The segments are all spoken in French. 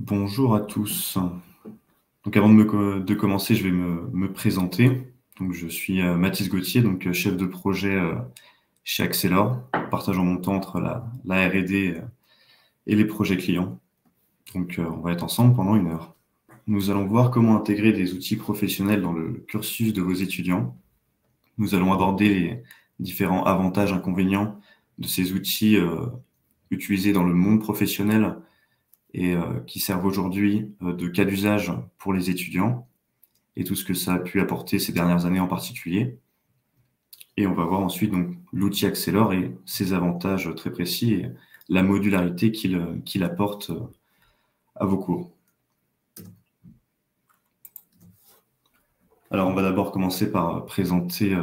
Bonjour à tous. Donc avant de commencer, je vais me présenter. Donc je suis Mathis Gauthier, donc chef de projet chez Accelor, partageant mon temps entre la R&D et les projets clients. Donc on va être ensemble pendant 1 heure. Nous allons voir comment intégrer des outils professionnels dans le cursus de vos étudiants. Nous allons aborder les différents avantages, inconvénients de ces outils utilisés dans le monde professionnel et qui servent aujourd'hui de cas d'usage pour les étudiants et tout ce que ça a pu apporter ces dernières années en particulier. Et on va voir ensuite donc l'outil Accelor et ses avantages très précis et la modularité qu'il apporte à vos cours. Alors, on va d'abord commencer par présenter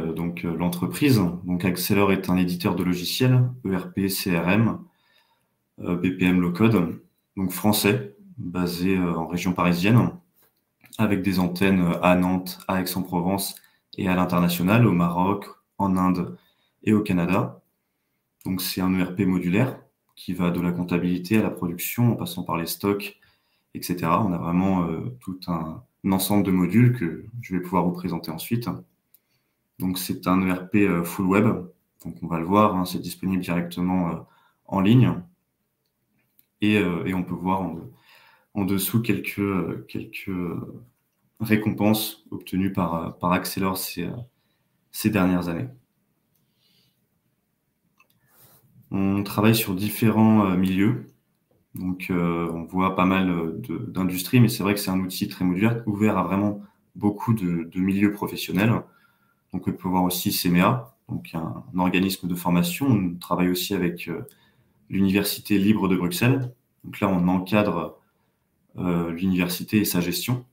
l'entreprise. Donc, Accelor est un éditeur de logiciels, ERP, CRM, BPM Low Code, donc français, basé en région parisienne, avec des antennes à Nantes, à Aix-en-Provence et à l'international, au Maroc, en Inde et au Canada. Donc, c'est un ERP modulaire qui va de la comptabilité à la production, en passant par les stocks, etc. On a vraiment tout un ensemble de modules que je vais pouvoir vous présenter ensuite. Donc, c'est un ERP full web. Donc, on va le voir, hein, c'est disponible directement en ligne. Et on peut voir en dessous quelques récompenses obtenues par Accelor ces dernières années. On travaille sur différents milieux. Donc, on voit pas mal d'industries, mais c'est vrai que c'est un outil très modulaire, ouvert à vraiment beaucoup de milieux professionnels. Donc, on peut voir aussi CMEA, donc un organisme de formation. On travaille aussi avec l'Université libre de Bruxelles. Donc là, on encadre l'université et sa gestion.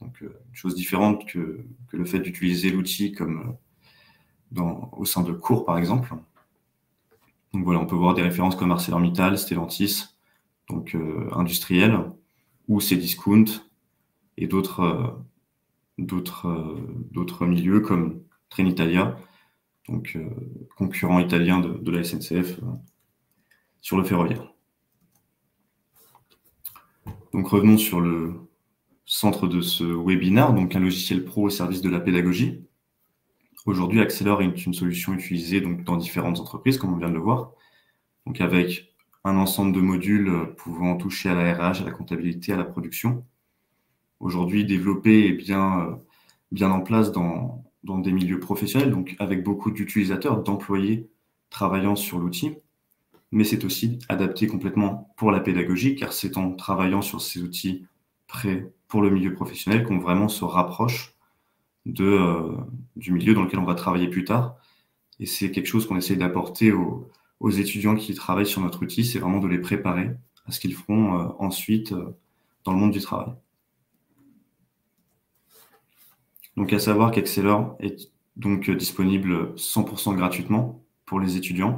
Donc, une chose différente que le fait d'utiliser l'outil comme au sein de cours, par exemple. Donc voilà, on peut voir des références comme ArcelorMittal, Stellantis, donc industriel, ou Cdiscount, et d'autres milieux comme Trenitalia, donc concurrent italien de la SNCF sur le ferroviaire. Donc revenons sur le centre de ce webinaire, donc un logiciel pro au service de la pédagogie. Aujourd'hui, Accelor est une solution utilisée donc, dans différentes entreprises, comme on vient de le voir, donc avec un ensemble de modules pouvant toucher à la RH, à la comptabilité, à la production. Aujourd'hui, développé et bien en place dans des milieux professionnels, donc avec beaucoup d'utilisateurs, d'employés travaillant sur l'outil. Mais c'est aussi adapté complètement pour la pédagogie, car c'est en travaillant sur ces outils prêts pour le milieu professionnel qu'on vraiment se rapproche du milieu dans lequel on va travailler plus tard. Et c'est quelque chose qu'on essaie d'apporter aux étudiants qui travaillent sur notre outil, c'est vraiment de les préparer à ce qu'ils feront ensuite dans le monde du travail. Donc, à savoir qu'Accelor est donc disponible 100% gratuitement pour les étudiants.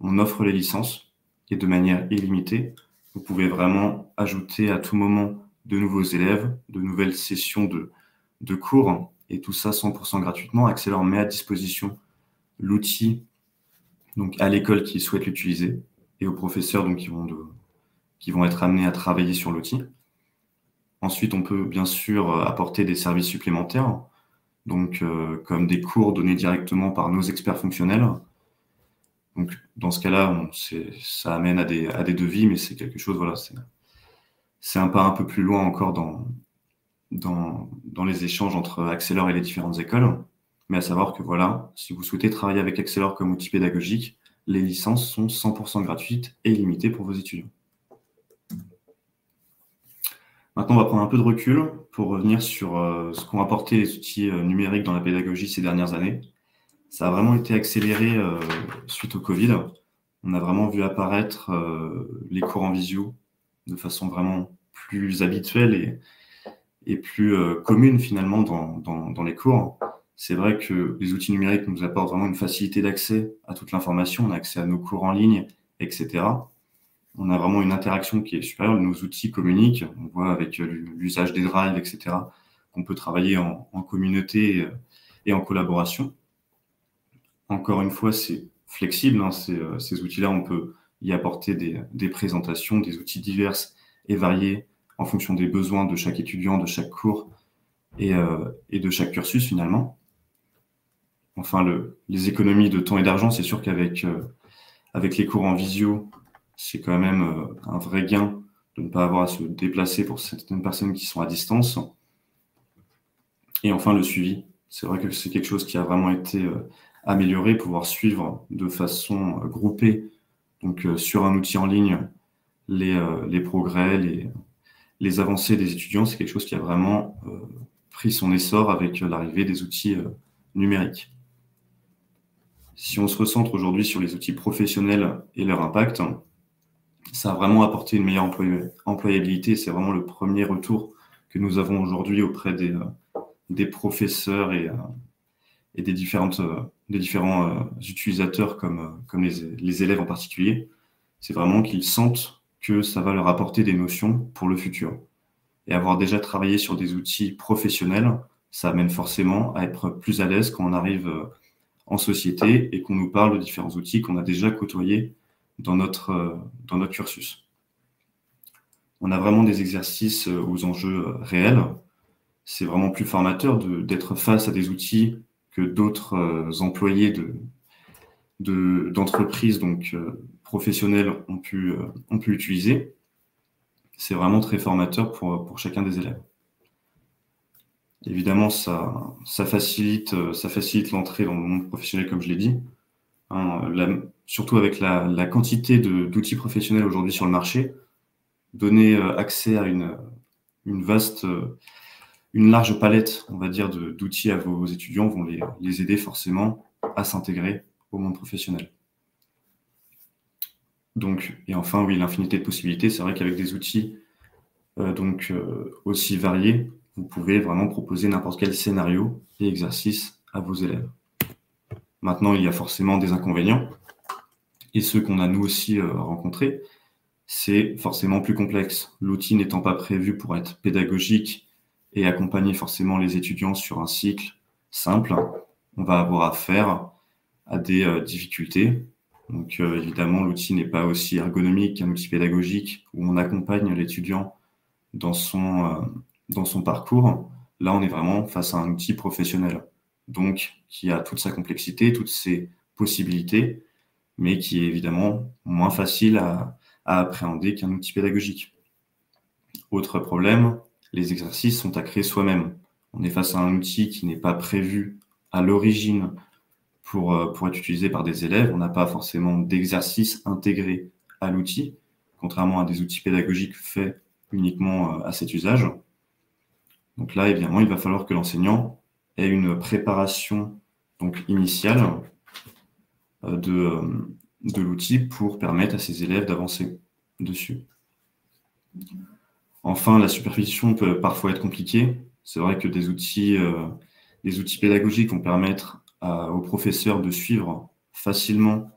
On offre les licences et de manière illimitée. Vous pouvez vraiment ajouter à tout moment de nouveaux élèves, de nouvelles sessions de cours, et tout ça 100% gratuitement. Accelor met à disposition l'outil donc à l'école qui souhaite l'utiliser et aux professeurs donc, qui vont être amenés à travailler sur l'outil. Ensuite, on peut bien sûr apporter des services supplémentaires, donc comme des cours donnés directement par nos experts fonctionnels. Donc, dans ce cas-là, ça amène à des devis, mais c'est quelque chose, voilà, c'est un pas un peu plus loin encore dans les échanges entre Accelor et les différentes écoles. Mais à savoir que voilà, si vous souhaitez travailler avec Accelor comme outil pédagogique, les licences sont 100% gratuites et limitées pour vos étudiants. Maintenant, on va prendre un peu de recul pour revenir sur ce qu'ont apporté les outils numériques dans la pédagogie ces dernières années. Ça a vraiment été accéléré suite au Covid. On a vraiment vu apparaître les cours en visio de façon vraiment plus habituelle et plus commune finalement dans les cours. C'est vrai que les outils numériques nous apportent vraiment une facilité d'accès à toute l'information. On a accès à nos cours en ligne, etc. On a vraiment une interaction qui est supérieure. Nos outils communiquent. On voit avec l'usage des drives, etc., qu'on peut travailler en communauté et en collaboration. Encore une fois, c'est flexible. Hein, ces outils-là, on peut y apporter des présentations, des outils divers et variés en fonction des besoins de chaque étudiant, de chaque cours et de chaque cursus finalement. Enfin, les économies de temps et d'argent, c'est sûr qu'avec avec les cours en visio, c'est quand même un vrai gain de ne pas avoir à se déplacer pour certaines personnes qui sont à distance. Et enfin, le suivi. C'est vrai que c'est quelque chose qui a vraiment été amélioré, pouvoir suivre de façon groupée, donc sur un outil en ligne, les progrès, les avancées des étudiants, c'est quelque chose qui a vraiment pris son essor avec l'arrivée des outils numériques. Si on se recentre aujourd'hui sur les outils professionnels et leur impact, ça a vraiment apporté une meilleure employabilité. C'est vraiment le premier retour que nous avons aujourd'hui auprès des professeurs et des différents utilisateurs comme les élèves en particulier. C'est vraiment qu'ils sentent que ça va leur apporter des notions pour le futur. Et avoir déjà travaillé sur des outils professionnels, ça amène forcément à être plus à l'aise quand on arrive en société et qu'on nous parle de différents outils qu'on a déjà côtoyés dans notre cursus. On a vraiment des exercices aux enjeux réels. C'est vraiment plus formateur d'être face à des outils que d'autres employés d'entreprises donc professionnels ont pu utiliser. C'est vraiment très formateur pour chacun des élèves. Évidemment, ça facilite l'entrée dans le monde professionnel, comme je l'ai dit. Surtout avec la quantité d'outils professionnels aujourd'hui sur le marché, donner accès à une large palette, on va dire, d'outils à vos étudiants vont les aider forcément à s'intégrer au monde professionnel. Donc, et enfin, oui, l'infinité de possibilités. C'est vrai qu'avec des outils aussi variés, vous pouvez vraiment proposer n'importe quel scénario et exercice à vos élèves. Maintenant, il y a forcément des inconvénients. Et ceux qu'on a nous aussi rencontrés, c'est forcément plus complexe. L'outil n'étant pas prévu pour être pédagogique et accompagner forcément les étudiants sur un cycle simple, on va avoir affaire à des difficultés. Donc évidemment, l'outil n'est pas aussi ergonomique qu'un outil pédagogique où on accompagne l'étudiant dans son parcours. Là, on est vraiment face à un outil professionnel, donc qui a toute sa complexité, toutes ses possibilités, mais qui est évidemment moins facile à appréhender qu'un outil pédagogique. Autre problème, les exercices sont à créer soi-même. On est face à un outil qui n'est pas prévu à l'origine pour être utilisé par des élèves. On n'a pas forcément d'exercice intégré à l'outil, contrairement à des outils pédagogiques faits uniquement à cet usage. Donc là, évidemment, il va falloir que l'enseignant ait une préparation donc initiale de l'outil pour permettre à ses élèves d'avancer dessus. Enfin, la supervision peut parfois être compliquée. C'est vrai que des outils pédagogiques vont permettre aux professeurs de suivre facilement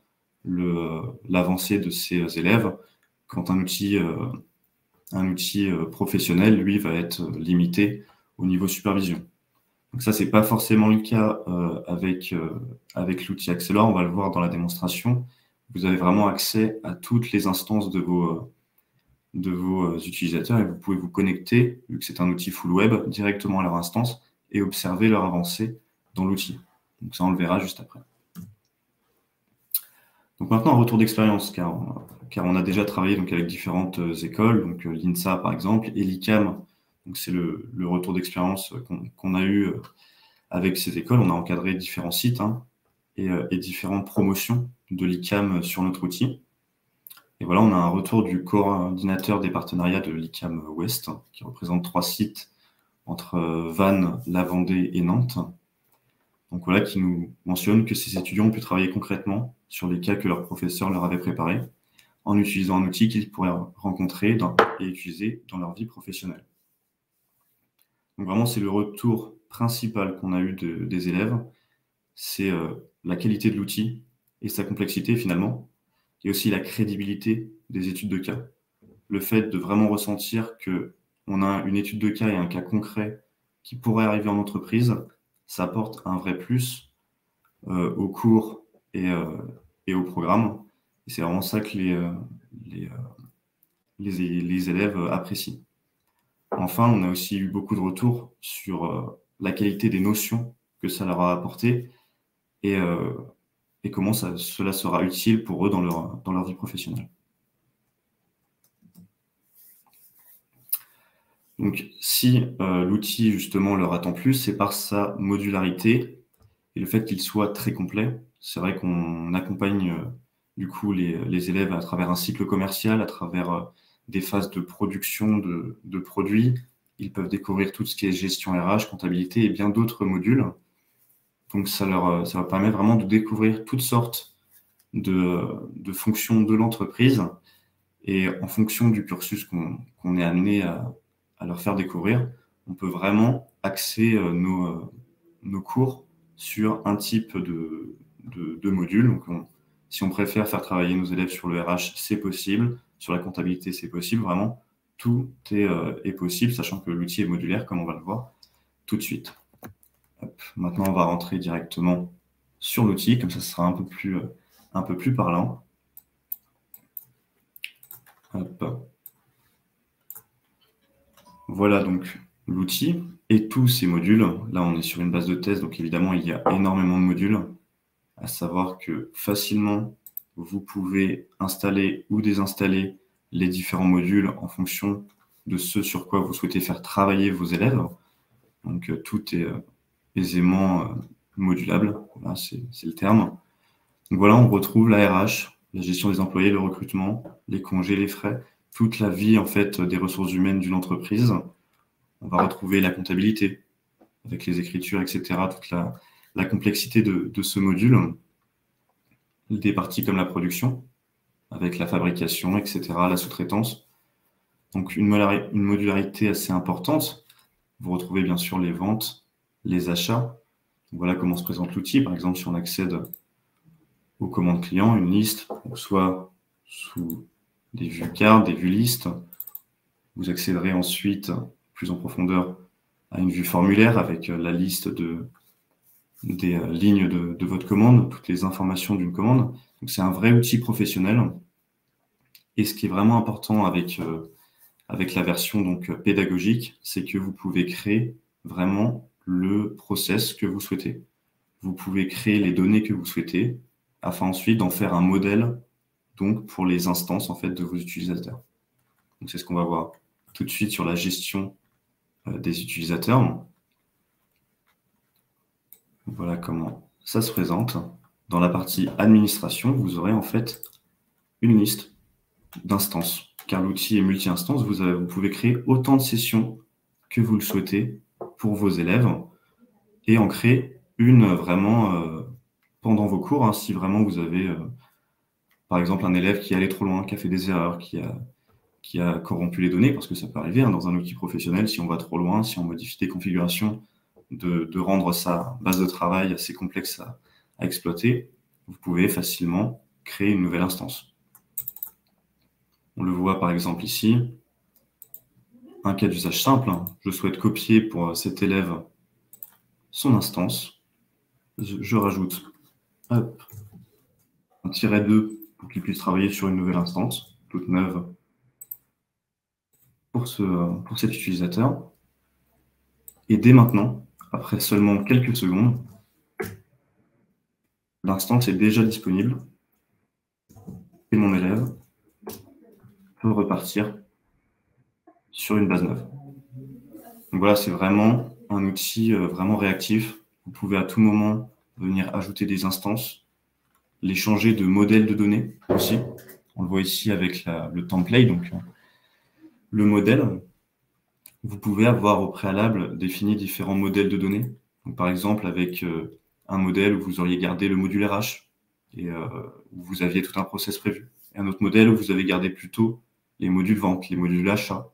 l'avancée de ses élèves, quand un outil professionnel, lui, va être limité au niveau supervision. Donc ça, c'est pas forcément le cas avec l'outil Accelor. On va le voir dans la démonstration. Vous avez vraiment accès à toutes les instances de vos utilisateurs et vous pouvez vous connecter, vu que c'est un outil full web, directement à leur instance et observer leur avancée dans l'outil. Donc ça, on le verra juste après. Donc maintenant, un retour d'expérience, car on a déjà travaillé donc, avec différentes écoles, donc l'INSA par exemple, et l'ICAM. Donc c'est le retour d'expérience qu'on a eu avec ces écoles. On a encadré différents sites et différentes promotions de l'ICAM sur notre outil. Et voilà, on a un retour du coordinateur des partenariats de l'ICAM Ouest, qui représente 3 sites entre Vannes, la Vendée et Nantes. Donc voilà, qui nous mentionne que ces étudiants ont pu travailler concrètement sur les cas que leur professeur leur avait préparés, en utilisant un outil qu'ils pourraient rencontrer et utiliser dans leur vie professionnelle. Donc vraiment, c'est le retour principal qu'on a eu des élèves, c'est la qualité de l'outil et sa complexité finalement, et aussi la crédibilité des études de cas. Le fait de vraiment ressentir qu'on a une étude de cas et un cas concret qui pourrait arriver en entreprise, ça apporte un vrai plus au cours et au programme. Et c'est vraiment ça que les élèves apprécient. Enfin, on a aussi eu beaucoup de retours sur la qualité des notions que ça leur a apporté et comment cela sera utile pour eux dans leur vie professionnelle. Donc, si l'outil, justement, leur attend plus, c'est par sa modularité et le fait qu'il soit très complet. C'est vrai qu'on accompagne du coup les élèves à travers un cycle commercial, à travers des phases de production de produits. Ils peuvent découvrir tout ce qui est gestion RH, comptabilité et bien d'autres modules. Donc, ça leur permet vraiment de découvrir toutes sortes de fonctions de l'entreprise. Et en fonction du cursus qu'on est amené à leur faire découvrir, on peut vraiment axer nos cours sur un type de module. Donc, si on préfère faire travailler nos élèves sur le RH, c'est possible. Sur la comptabilité, c'est possible. Vraiment, tout est possible, sachant que l'outil est modulaire, comme on va le voir tout de suite. Hop. Maintenant, on va rentrer directement sur l'outil, comme ça, ce sera un peu plus parlant. Hop. Voilà donc l'outil et tous ces modules. Là, on est sur une base de test, donc évidemment, il y a énormément de modules. À savoir que facilement, vous pouvez installer ou désinstaller les différents modules en fonction de ce sur quoi vous souhaitez faire travailler vos élèves. Donc, tout est aisément modulable. Voilà, c'est le terme. Donc voilà, on retrouve la RH, la gestion des employés, le recrutement, les congés, les frais, toute la vie en fait des ressources humaines d'une entreprise. On va retrouver la comptabilité avec les écritures, etc., toute la complexité de ce module. Des parties comme la production, avec la fabrication, etc., la sous-traitance. Donc une modularité assez importante. Vous retrouvez bien sûr les ventes, les achats. Voilà comment se présente l'outil. Par exemple, si on accède aux commandes clients, une liste, soit sous des vues cartes, des vues listes. Vous accéderez ensuite plus en profondeur à une vue formulaire avec la liste des lignes de votre commande, toutes les informations d'une commande. Donc c'est un vrai outil professionnel. Et ce qui est vraiment important avec la version donc pédagogique, c'est que vous pouvez créer vraiment le process que vous souhaitez. Vous pouvez créer les données que vous souhaitez, afin ensuite d'en faire un modèle donc pour les instances en fait de vos utilisateurs. Donc c'est ce qu'on va voir tout de suite sur la gestion des utilisateurs. Voilà comment ça se présente. Dans la partie administration, vous aurez en fait une liste d'instances, car l'outil est multi-instance. Vous pouvez créer autant de sessions que vous le souhaitez pour vos élèves et en créer une vraiment pendant vos cours, hein, si vraiment vous avez, par exemple, un élève qui est allé trop loin, qui a fait des erreurs, qui a corrompu les données, parce que ça peut arriver hein, dans un outil professionnel, si on va trop loin, si on modifie des configurations, de rendre sa base de travail assez complexe à exploiter, vous pouvez facilement créer une nouvelle instance. On le voit par exemple ici, un cas d'usage simple. Je souhaite copier pour cet élève son instance. Je rajoute hop, un -2 pour qu'il puisse travailler sur une nouvelle instance, toute neuve pour cet utilisateur. Et dès maintenant, après seulement quelques secondes, l'instance est déjà disponible et mon élève peut repartir sur une base neuve. Donc voilà, c'est vraiment un outil vraiment réactif. Vous pouvez à tout moment venir ajouter des instances, les changer de modèle de données aussi. On le voit ici avec le template, donc le modèle. Vous pouvez avoir au préalable défini différents modèles de données. Donc, par exemple, avec un modèle où vous auriez gardé le module RH et où vous aviez tout un process prévu. Et un autre modèle où vous avez gardé plutôt les modules vente, les modules achat,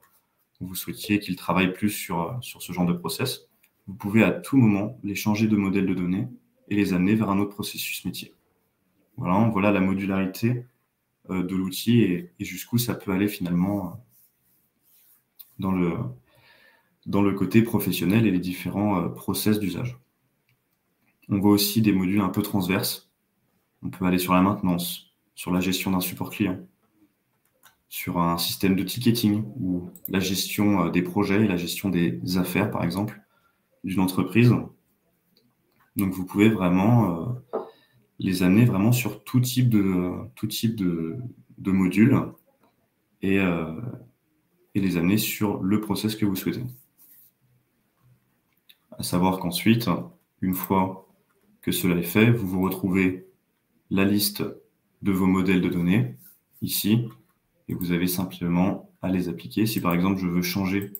où vous souhaitiez qu'ils travaillent plus sur ce genre de process. Vous pouvez à tout moment les changer de modèle de données et les amener vers un autre processus métier. Voilà la modularité de l'outil et jusqu'où ça peut aller finalement dans le côté professionnel et les différents process d'usage. On voit aussi des modules un peu transverses. On peut aller sur la maintenance, sur la gestion d'un support client, sur un système de ticketing ou la gestion des projets et la gestion des affaires, par exemple, d'une entreprise. Donc, vous pouvez vraiment les amener vraiment sur tout type de modules et les amener sur le process que vous souhaitez. À savoir qu'ensuite, une fois que cela est fait, vous vous retrouvez la liste de vos modèles de données ici, et vous avez simplement à les appliquer. Si par exemple je veux changer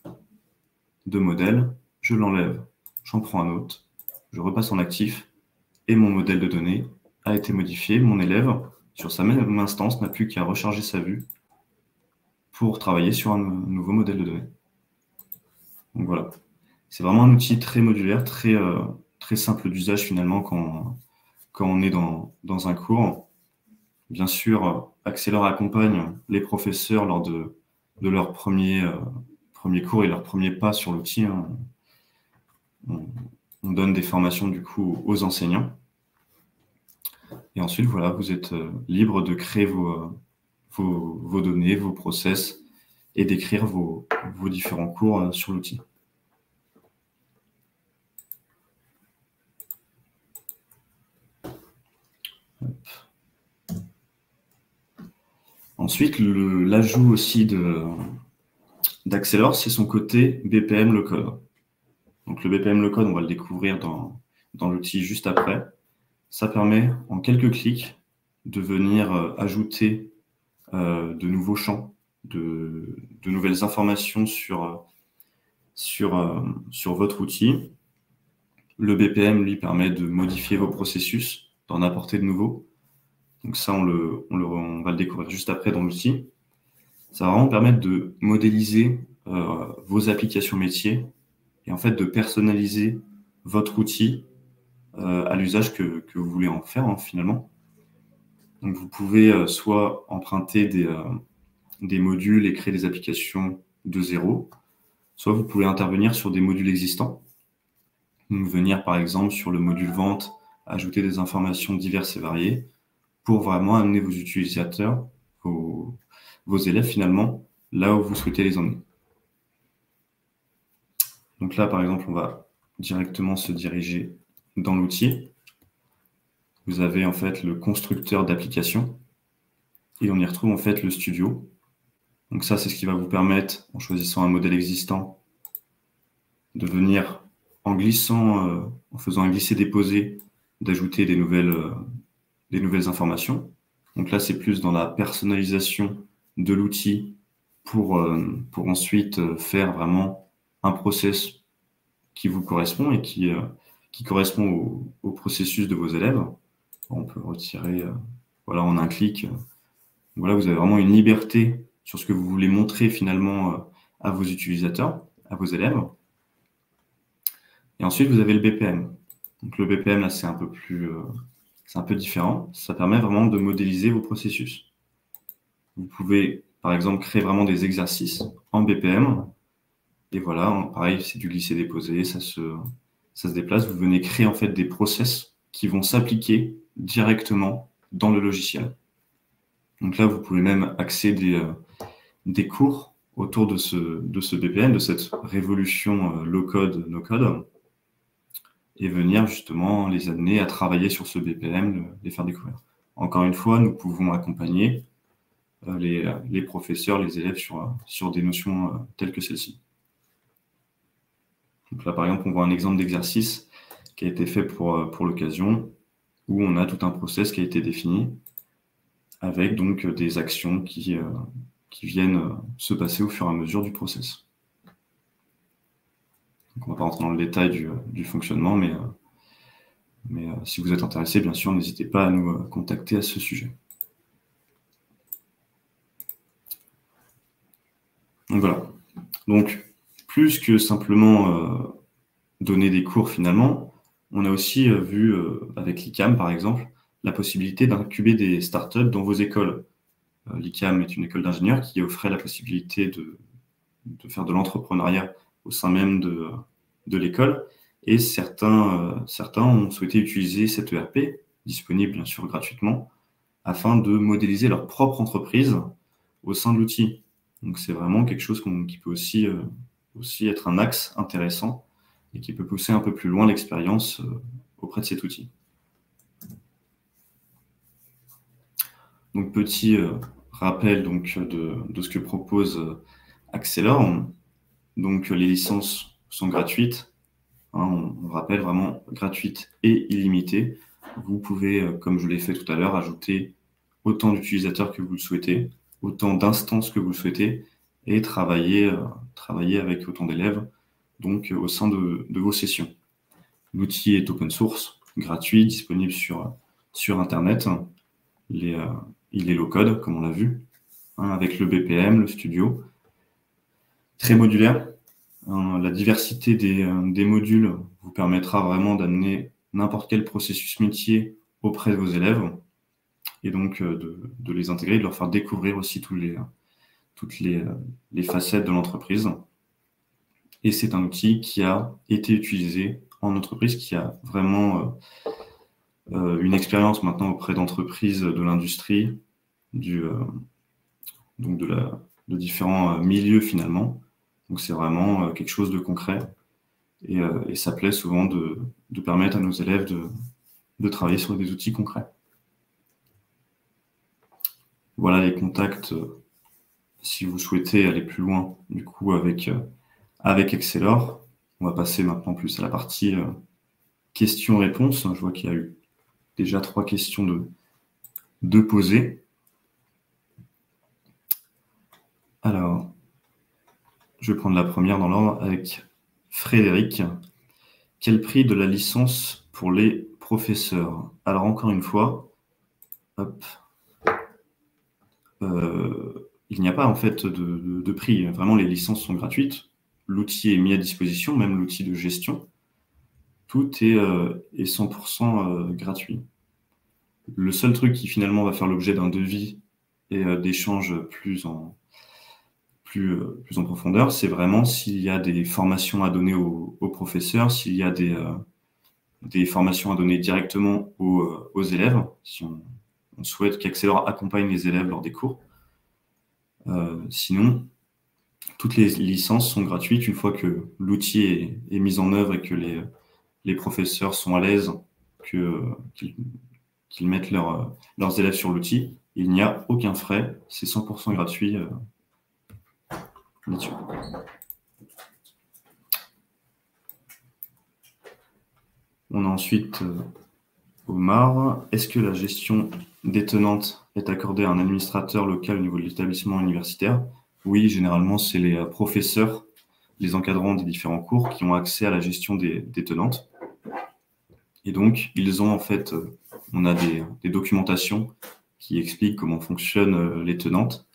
de modèle, je l'enlève, j'en prends un autre, je repasse en actif, et mon modèle de données a été modifié. Mon élève, sur sa même instance, n'a plus qu'à recharger sa vue pour travailler sur un nouveau modèle de données. Donc voilà, c'est vraiment un outil très modulaire, très simple d'usage finalement quand on est dans un cours. Bien sûr, Accelor accompagne les professeurs lors de leur premier cours et leur premier pas sur l'outil. On donne des formations du coup aux enseignants. Et ensuite, voilà, vous êtes libre de créer vos données, vos process et d'écrire vos différents cours sur l'outil. Ensuite, l'ajout aussi d'Accelor, c'est son côté BPM Low Code. Donc le BPM Low Code, on va le découvrir dans l'outil juste après. Ça permet en quelques clics de venir ajouter de nouveaux champs, de nouvelles informations sur votre outil. Le BPM, lui, permet de modifier vos processus, d'en apporter de nouveaux. Donc ça, on va le découvrir juste après dans l'outil. Ça va vraiment permettre de modéliser vos applications métiers et en fait de personnaliser votre outil à l'usage que vous voulez en faire finalement. Donc vous pouvez soit emprunter des modules et créer des applications de zéro, soit vous pouvez intervenir sur des modules existants. Donc venir par exemple sur le module vente, ajouter des informations diverses et variées pour vraiment amener vos utilisateurs, vos élèves finalement, là où vous souhaitez les emmener. Donc là, par exemple, on va directement se diriger dans l'outil. Vous avez en fait le constructeur d'application et on y retrouve en fait le studio. Donc ça, c'est ce qui va vous permettre, en choisissant un modèle existant, de venir en glissant, en faisant un glisser-déposer, d'ajouter des nouvelles informations. Donc là, c'est plus dans la personnalisation de l'outil pour ensuite faire vraiment un process qui vous correspond et qui correspond au processus de vos élèves. On peut retirer voilà, en un clic. Voilà, vous avez vraiment une liberté sur ce que vous voulez montrer finalement à vos utilisateurs, à vos élèves. Et ensuite, vous avez le BPM. Donc le BPM, là, c'est un peu différent. Ça permet vraiment de modéliser vos processus. Vous pouvez, par exemple, créer vraiment des exercices en BPM. Et voilà, pareil, c'est du glisser-déposer, ça se déplace. Vous venez créer en fait des process qui vont s'appliquer directement dans le logiciel. Donc là, vous pouvez même accéder des cours autour de ce BPM, de cette révolution low-code, no-code, et venir justement les amener à travailler sur ce BPM, les faire découvrir. Encore une fois, nous pouvons accompagner les professeurs, les élèves sur des notions telles que celle-ci. Donc là, par exemple, on voit un exemple d'exercice qui a été fait pour l'occasion, où on a tout un process qui a été défini, avec donc des actions qui viennent se passer au fur et à mesure du process. Donc on ne va pas rentrer dans le détail du fonctionnement, mais si vous êtes intéressé, bien sûr, n'hésitez pas à nous contacter à ce sujet. Donc voilà. Donc, plus que simplement donner des cours finalement, on a aussi vu avec l'ICAM, par exemple, la possibilité d'incuber des startups dans vos écoles. L'ICAM est une école d'ingénieurs qui offrait la possibilité de faire de l'entrepreneuriat au sein même de l'école. Et certains ont souhaité utiliser cet ERP, disponible bien sûr gratuitement, afin de modéliser leur propre entreprise au sein de l'outil. Donc, c'est vraiment quelque chose qui peut aussi être un axe intéressant et qui peut pousser un peu plus loin l'expérience auprès de cet outil. Donc, petit rappel donc, de ce que propose Accelor. Donc, les licences sont gratuites. Hein, on rappelle vraiment gratuites et illimitées. Vous pouvez, comme je l'ai fait tout à l'heure, ajouter autant d'utilisateurs que vous le souhaitez, autant d'instances que vous le souhaitez, et travailler avec autant d'élèves donc au sein de vos sessions. L'outil est open source, gratuit, disponible sur Internet. Il est low-code, comme on l'a vu, hein, avec le BPM, le studio. Très modulaire. La diversité des modules vous permettra vraiment d'amener n'importe quel processus métier auprès de vos élèves et donc de les intégrer, de leur faire découvrir aussi toutes les facettes de l'entreprise. Et c'est un outil qui a été utilisé en entreprise, qui a vraiment une expérience maintenant auprès d'entreprises de l'industrie, donc de différents milieux finalement. Donc c'est vraiment quelque chose de concret et ça plaît souvent de permettre à nos élèves de travailler sur des outils concrets. Voilà les contacts si vous souhaitez aller plus loin du coup avec Accelor. On va passer maintenant plus à la partie questions-réponses. Je vois qu'il y a eu déjà 3 questions de poser. Alors, je vais prendre la première dans l'ordre avec Frédéric. Quel prix de la licence pour les professeurs? Alors, encore une fois, hop, il n'y a pas en fait de prix. Vraiment, les licences sont gratuites. L'outil est mis à disposition, même l'outil de gestion. Tout est 100% gratuit. Le seul truc qui finalement va faire l'objet d'un devis et d'échanges plus en profondeur, c'est vraiment s'il y a des formations à donner aux professeurs, s'il y a des formations à donner directement aux élèves, si on souhaite qu'Accelor accompagne les élèves lors des cours. Sinon, toutes les licences sont gratuites une fois que l'outil est mis en œuvre et que les professeurs sont à l'aise qu'ils mettent leurs élèves sur l'outil. Il n'y a aucun frais, c'est 100% gratuit là-dessus. On a ensuite Omar. Est-ce que la gestion des tenantes est accordée à un administrateur local au niveau de l'établissement universitaire? Oui, généralement, c'est les professeurs, les encadrants des différents cours qui ont accès à la gestion des tenantes. Et donc, ils ont en fait, on a des documentations qui expliquent comment fonctionnent les tenantes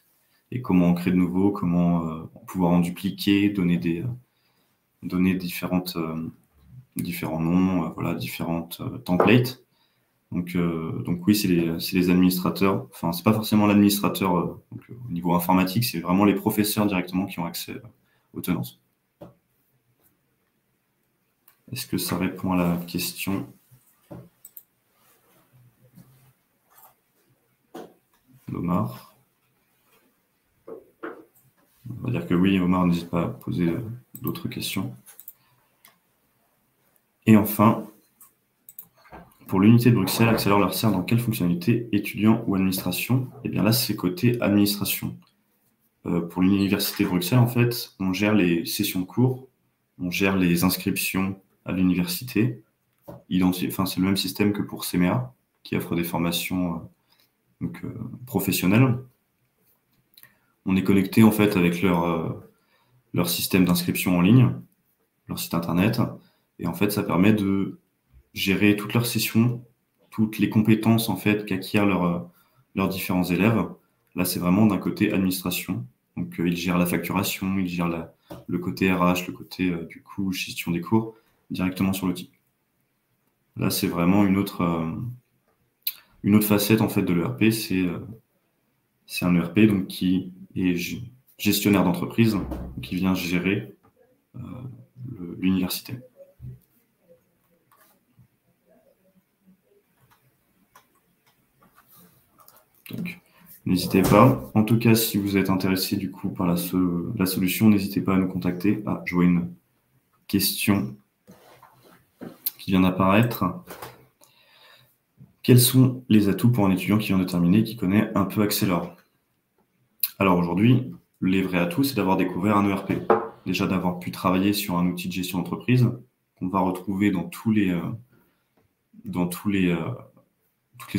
et comment en créer de nouveaux, comment pouvoir en dupliquer, donner différents noms, voilà, différentes templates. Donc oui, c'est les administrateurs. Enfin, c'est pas forcément l'administrateur au niveau informatique, c'est vraiment les professeurs directement qui ont accès aux tenances. Est-ce que ça répond à la question d'Omar? On va dire que oui, Omar, n'hésite pas à poser d'autres questions. Et enfin, pour l'unité de Bruxelles, Accelor leur sert dans quelle fonctionnalité, étudiant ou administration? Eh bien là, c'est côté administration. Pour l'université de Bruxelles, en fait, on gère les sessions de cours, on gère les inscriptions à l'université. C'est le même système que pour CMEA, qui offre des formations professionnelles. On est connecté en fait avec leur système d'inscription en ligne, leur site internet, et en fait, ça permet de gérer toutes leurs sessions, toutes les compétences en fait qu'acquièrent leurs différents élèves. Là, c'est vraiment d'un côté administration. Donc, ils gèrent la facturation, ils gèrent le côté RH, le côté du coup gestion des cours directement sur l'outil. Là, c'est vraiment une autre facette en fait de l'ERP. C'est un ERP donc qui est gestionnaire d'entreprise, qui vient gérer l'université. Donc, N'hésitez pas. En tout cas, si vous êtes intéressé du coup par la solution, n'hésitez pas à nous contacter. Ah, je vois une question qui vient d'apparaître. Quels sont les atouts pour un étudiant qui vient de terminer et qui connaît un peu Accelor? Alors aujourd'hui, les vrais atouts, c'est d'avoir découvert un ERP. Déjà d'avoir pu travailler sur un outil de gestion d'entreprise qu'on va retrouver dans toutes les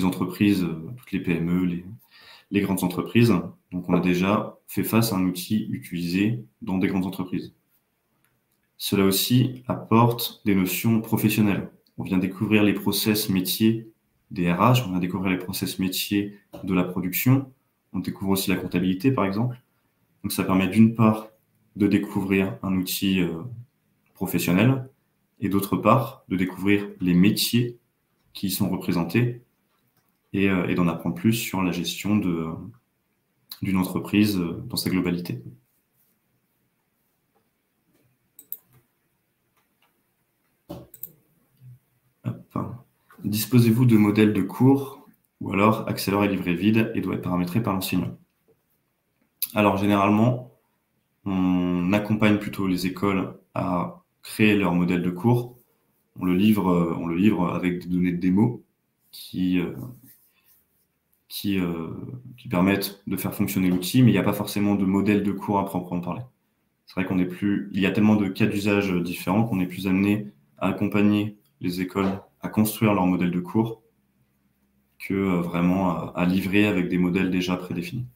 entreprises, toutes les PME, les grandes entreprises. Donc, on a déjà fait face à un outil utilisé dans des grandes entreprises. Cela aussi apporte des notions professionnelles. On vient découvrir les process métiers des RH, on vient découvrir les process métiers de la production, on découvre aussi la comptabilité, par exemple. Donc, ça permet d'une part de découvrir un outil professionnel et d'autre part de découvrir les métiers qui y sont représentés et d'en apprendre plus sur la gestion d'une entreprise dans sa globalité. Disposez-vous de modèles de cours ou alors Accelor est livré vide et doit être paramétré par l'enseignant? Alors généralement, on accompagne plutôt les écoles à créer leur modèle de cours. On le livre avec des données de démo qui permettent de faire fonctionner l'outil, mais il n'y a pas forcément de modèle de cours à proprement parler. C'est vrai il y a tellement de cas d'usage différents qu'on est plus amené à accompagner les écoles à construire leur modèle de cours que vraiment à livrer avec des modèles déjà prédéfinis.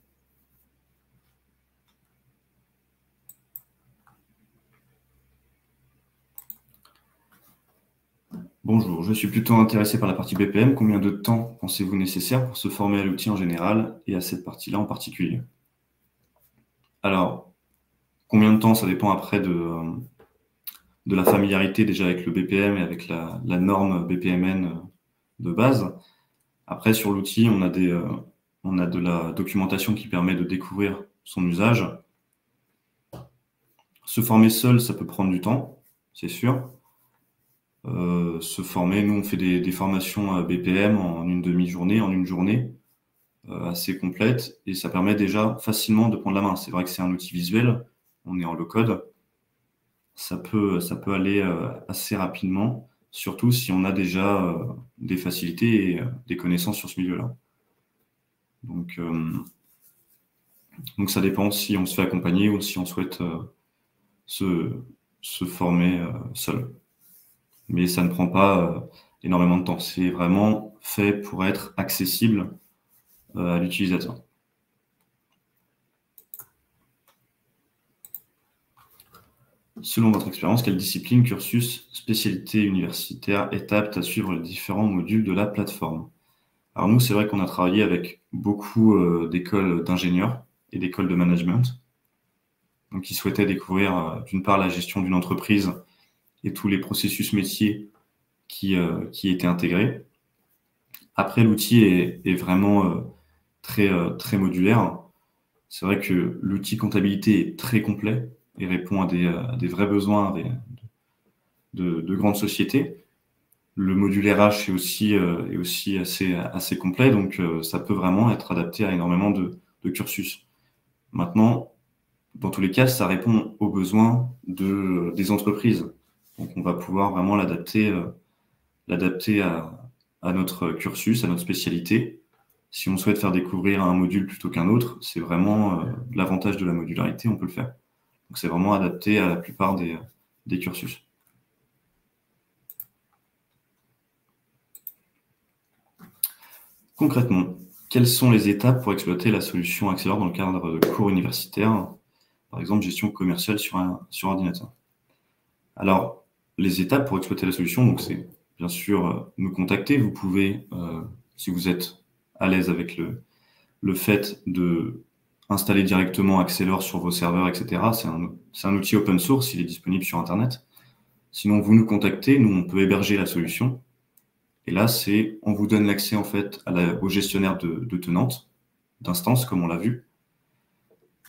Bonjour, je suis plutôt intéressé par la partie BPM. Combien de temps pensez-vous nécessaire pour se former à l'outil en général et à cette partie-là en particulier? Alors, combien de temps? Ça dépend après de la familiarité déjà avec le BPM et avec la norme BPMN de base. Après, sur l'outil, on a de la documentation qui permet de découvrir son usage. Se former seul, ça peut prendre du temps, c'est sûr. Se former, nous, on fait des formations à BPM en une demi-journée, en une journée, assez complète, et ça permet déjà facilement de prendre la main. C'est vrai que c'est un outil visuel, on est en low-code, ça peut aller assez rapidement, surtout si on a déjà des facilités et des connaissances sur ce milieu-là. Donc ça dépend si on se fait accompagner ou si on souhaite se former seul. Mais ça ne prend pas énormément de temps. C'est vraiment fait pour être accessible à l'utilisateur. Selon votre expérience, quelle discipline, cursus, spécialité universitaire est apte à suivre les différents modules de la plateforme? Alors nous, c'est vrai qu'on a travaillé avec beaucoup d'écoles d'ingénieurs et d'écoles de management, donc qui souhaitaient découvrir d'une part la gestion d'une entreprise et tous les processus métiers qui étaient intégrés. Après, l'outil est vraiment très modulaire. C'est vrai que l'outil comptabilité est très complet et répond à des vrais besoins de grandes sociétés. Le module RH est aussi assez complet, donc ça peut vraiment être adapté à énormément de cursus. Maintenant, dans tous les cas, ça répond aux besoins des entreprises. Donc on va pouvoir vraiment l'adapter à notre cursus, à notre spécialité. Si on souhaite faire découvrir un module plutôt qu'un autre, c'est vraiment l'avantage de la modularité, on peut le faire. Donc c'est vraiment adapté à la plupart des cursus. Concrètement, quelles sont les étapes pour exploiter la solution Accelor dans le cadre de cours universitaires, par exemple gestion commerciale sur ordinateur? Alors, les étapes pour exploiter la solution, donc c'est bien sûr nous contacter. Vous pouvez, si vous êtes à l'aise avec le fait de installer directement Accelor sur vos serveurs, etc. C'est un outil open source, il est disponible sur Internet. Sinon, vous nous contactez, nous, on peut héberger la solution. Et là, on vous donne l'accès en fait au gestionnaire de tenante, d'instance, comme on l'a vu.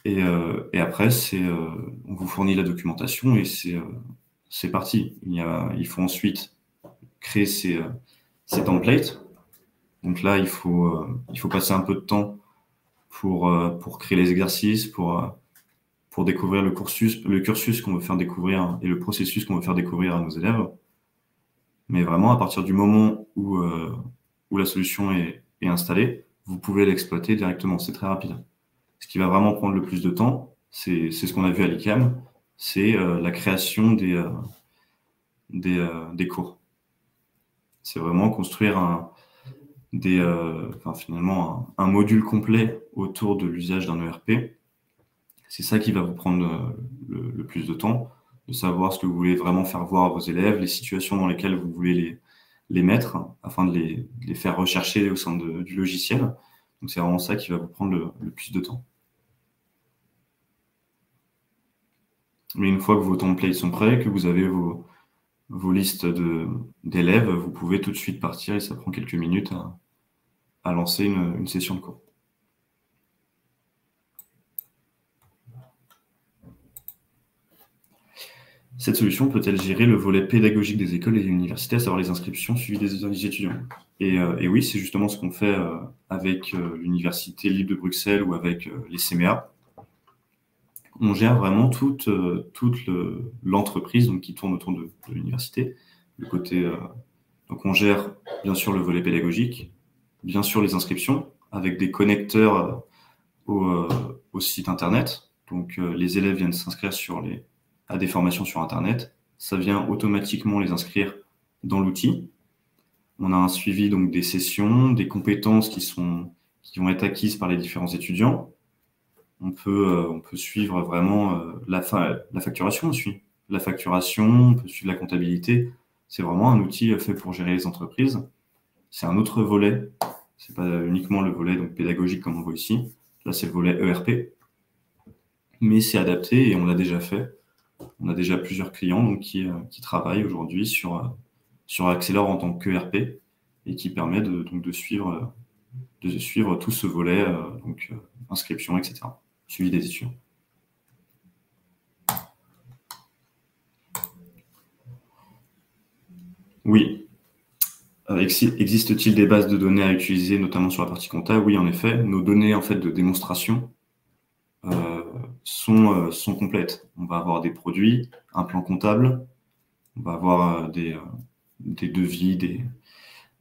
Et après, on vous fournit la documentation et c'est parti. Il faut ensuite créer ces templates. Donc là, il faut passer un peu de temps pour créer les exercices, pour découvrir le cursus qu'on veut faire découvrir et le processus qu'on veut faire découvrir à nos élèves. Mais vraiment, à partir du moment où la solution est installée, vous pouvez l'exploiter directement. C'est très rapide. Ce qui va vraiment prendre le plus de temps, c'est ce qu'on a vu à l'ICAM, c'est la création des cours. C'est vraiment construire finalement un module complet autour de l'usage d'un ERP. C'est ça qui va vous prendre le plus de temps, de savoir ce que vous voulez vraiment faire voir à vos élèves, les situations dans lesquelles vous voulez les mettre, afin de les faire rechercher au sein du logiciel. Donc c'est vraiment ça qui va vous prendre le plus de temps. Mais une fois que vos templates sont prêts, que vous avez vos listes d'élèves, vous pouvez tout de suite partir et ça prend quelques minutes à lancer une session de cours. Cette solution peut-elle gérer le volet pédagogique des écoles et des universités, à savoir les inscriptions suivies des étudiants? Et oui, c'est justement ce qu'on fait avec l'Université libre de Bruxelles ou avec les CMEA. On gère vraiment toute l'entreprise qui tourne autour de l'université. Donc on gère bien sûr le volet pédagogique, bien sûr les inscriptions, avec des connecteurs au site internet. Donc les élèves viennent s'inscrire à des formations sur internet. Ça vient automatiquement les inscrire dans l'outil. On a un suivi donc des sessions, des compétences qui vont être acquises par les différents étudiants. On peut suivre vraiment la facturation aussi. La facturation, on peut suivre la comptabilité. C'est vraiment un outil fait pour gérer les entreprises. C'est un autre volet. C'est pas uniquement le volet pédagogique comme on voit ici. Là, c'est le volet ERP. Mais c'est adapté et on l'a déjà fait. On a déjà plusieurs clients qui travaillent aujourd'hui sur Accelor en tant qu'ERP et qui permet de suivre tout ce volet, inscription, etc. Suivi des étudiants. Oui. Existe-t-il des bases de données à utiliser, notamment sur la partie compta? Oui, en effet. Nos données de démonstration sont complètes. On va avoir des produits, un plan comptable, on va avoir des devis,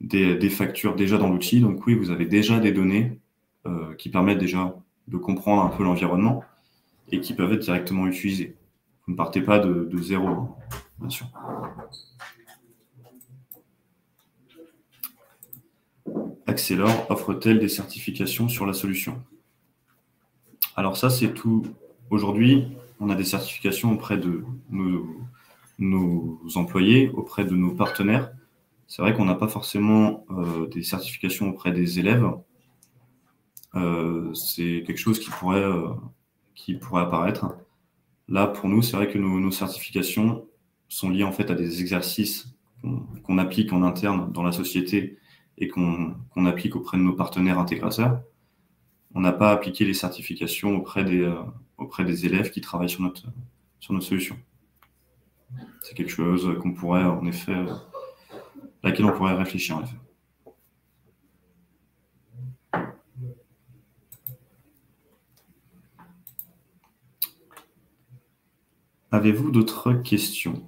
des factures déjà dans l'outil. Donc oui, vous avez déjà des données qui permettent déjà de comprendre un peu l'environnement et qui peuvent être directement utilisées. Vous ne partez pas de zéro, bien sûr. Accelor offre-t-elle des certifications sur la solution? Alors ça, c'est tout. Aujourd'hui, on a des certifications auprès de nos employés, auprès de nos partenaires. C'est vrai qu'on n'a pas forcément des certifications auprès des élèves. C'est quelque chose qui pourrait apparaître. Là, pour nous, c'est vrai que nos certifications sont liées en fait à des exercices qu'on applique en interne dans la société et qu'on applique auprès de nos partenaires intégrateurs. On n'a pas appliqué les certifications auprès des élèves qui travaillent sur nos solutions. C'est quelque chose qu'on pourrait, en effet, laquelle on pourrait réfléchir, en effet. Avez-vous d'autres questions?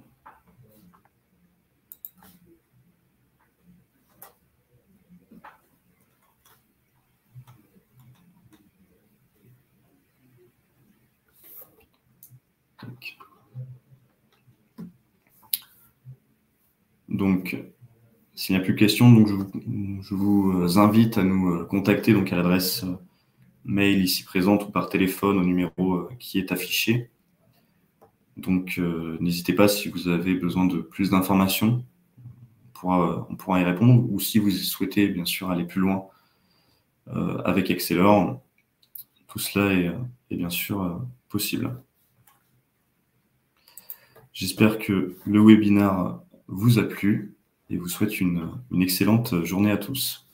Donc, s'il n'y a plus de questions, donc je vous invite à nous contacter à l'adresse mail ici présente ou par téléphone au numéro qui est affiché. Donc, n'hésitez pas si vous avez besoin de plus d'informations, on pourra y répondre, ou si vous souhaitez bien sûr aller plus loin avec Accelor, tout cela est bien sûr possible. J'espère que le webinaire vous a plu et vous souhaite une excellente journée à tous.